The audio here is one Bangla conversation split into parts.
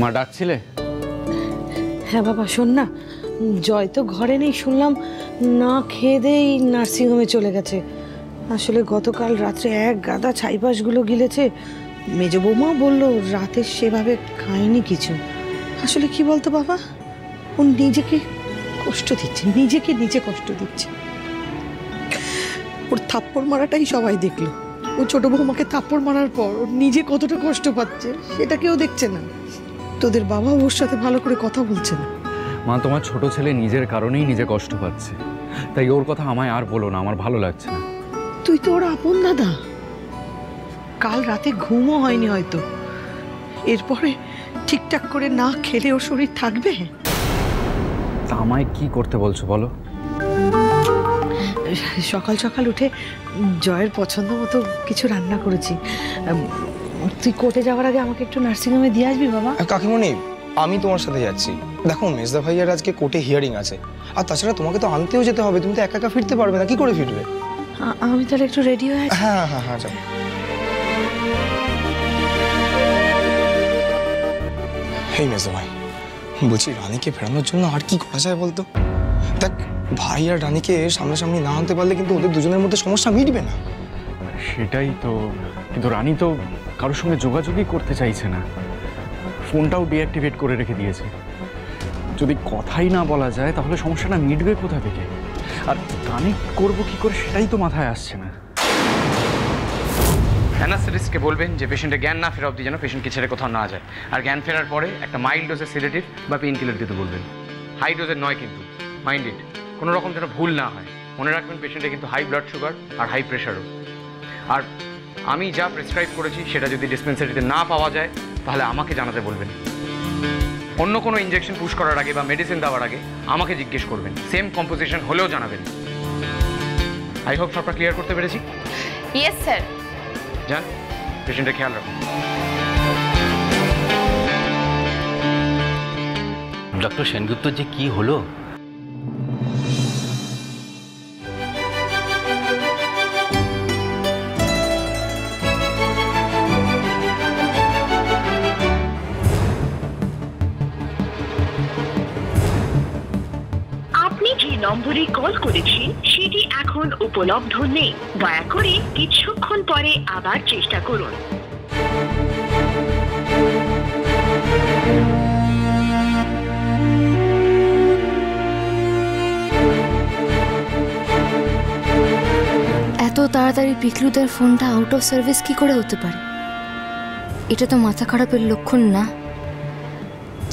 মা ডাকছিলে? হ্যাঁ বাবা, শোন না, জয় তো ঘরে নেই, শুনলাম না খেয়ে দেই নার্সিংহোমে চলে গেছে। আসলে গতকাল রাত্রে এক গাদা ছাইপাশগুলো গিলেছে। মেজ বৌমা বললো রাতে সেভাবে খায়নি কিছু। আসলে কি বলতো বাবা, ও নিজেকে কষ্ট দিচ্ছে, নিজেকে নিজে কষ্ট দিচ্ছে। ওর থাপ্পড় মারাটাই সবাই দেখলো। ও ছোট বৌমাকে থাপ্পড় মারার পর ওর নিজে কতটা কষ্ট পাচ্ছে সেটা কেউ দেখছে না। তোদের বাবা ওর সাথে ভালো করে কথা বলছে না। মা, তোমার ছোট ছেলে নিজের কারণেই নিজে কষ্ট পাচ্ছে, তাই ওর কথা আমায় আর বলো না, আমার ভালো লাগছে না। তুই তো ওর আপন দাদা, কাল রাতে ঘুমও হয়নি হয়তো। এরপরে ঠিকঠাক করে না খেলে ওর শরীর থাকবে? তা আমায় কি করতে বলছো বলো? সকাল সকাল উঠে জয়ের পছন্দ মতো কিছু রান্না করেছি। তুই কোর্টে যাওয়ার আগে আমাকে একটু নার্সিংহোমে দিয়ে আসবি বাবা। কাকিমণি, আমি তোমার সাথে যাচ্ছি। দেখো, মেজদা ভাইয়ার আজকে কোর্টে হিয়ারিং আছে, আর তাছাড়া তোমাকে তো আনতেও যেতে হবে। তুমি তো একা একা ফিরতে পারবে না, কি করে ফিরবে? আমি তাহলে একটু রেডি হয়ে আছি। হ্যাঁ হ্যাঁ হ্যাঁ, যাও। এই মেজদা ভাই, বলছি রানীকে ফেরানোর জন্য আর কি করা যায় বলতো? দেখ, ভাই আর রানীকে সামনাসামনি না আনতে পারলে কিন্তু ওদের দুজনের মধ্যে সমস্যা মিটবে না। সেটাই তো, কিন্তু রানী তো কারোর সঙ্গে যোগাযোগই করতে চাইছে না, ফোনটাও ডিঅ্যাক্টিভেট করে রেখে দিয়েছে। যদি কথাই না বলা যায় তাহলে সমস্যাটা মিটবে কোথা থেকে, আর কানেক্ট করবো কি করে সেটাই তো মাথায় আসছে না। অ্যানাস্থেটিস্টকে বলবেন যে পেশেন্টের জ্ঞান না ফেরা অবধি যেন পেশেন্টকে ছেড়ে কোথাও না যায়, আর জ্ঞান ফেরার পরে একটা মাইল্ড ডোজের সিডেটিভ বা পেইন কিলার দিতে বলবেন। হাই ডোজের নয় কিন্তু, মাইন্ড ইট, কোনো রকম যেন ভুল না হয়। মনে রাখবেন পেশেন্টের কিন্তু হাই ব্লাড সুগার আর হাই প্রেশারও। আর আমি যা প্রেসক্রাইব করেছি সেটা যদি ডিসপেন্সারিতে না পাওয়া যায় তাহলে আমাকে জানাতে বলবেন। অন্য কোনো ইনজেকশন পুশ করার আগে বা মেডিসিন দেওয়ার আগে আমাকে জিজ্ঞেস করবেন, সেম কম্পোজিশন হলেও জানাবেন। আই হোপ সবটা ক্লিয়ার করতে পেরেছি। Yes sir. যান, পেশেন্টের খেয়াল রাখুন। ডক্টর সেনগুপ্ত, যে কি হলো? আপনি যে নম্বরে কল করেছেন সেটি এখন উপলব্ধ নেই। দয়া করে কিছুক্ষণ পরে আবার চেষ্টা করুন। এত তাড়াতাড়ি পিকলুদের ফোনটা আউট অফ সার্ভিস কি করে হতে পারে? এটা তো মাথা খারাপের লক্ষণ না।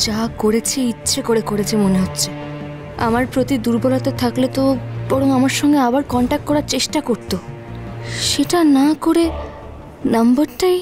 যা করেছে ইচ্ছে করে করেছে মনে হচ্ছে। আমার প্রতি দুর্বলতা থাকলে তো বরং আমার সঙ্গে আবার কন্ট্যাক্ট করার চেষ্টা করতো, সেটা না করে নাম্বারটাই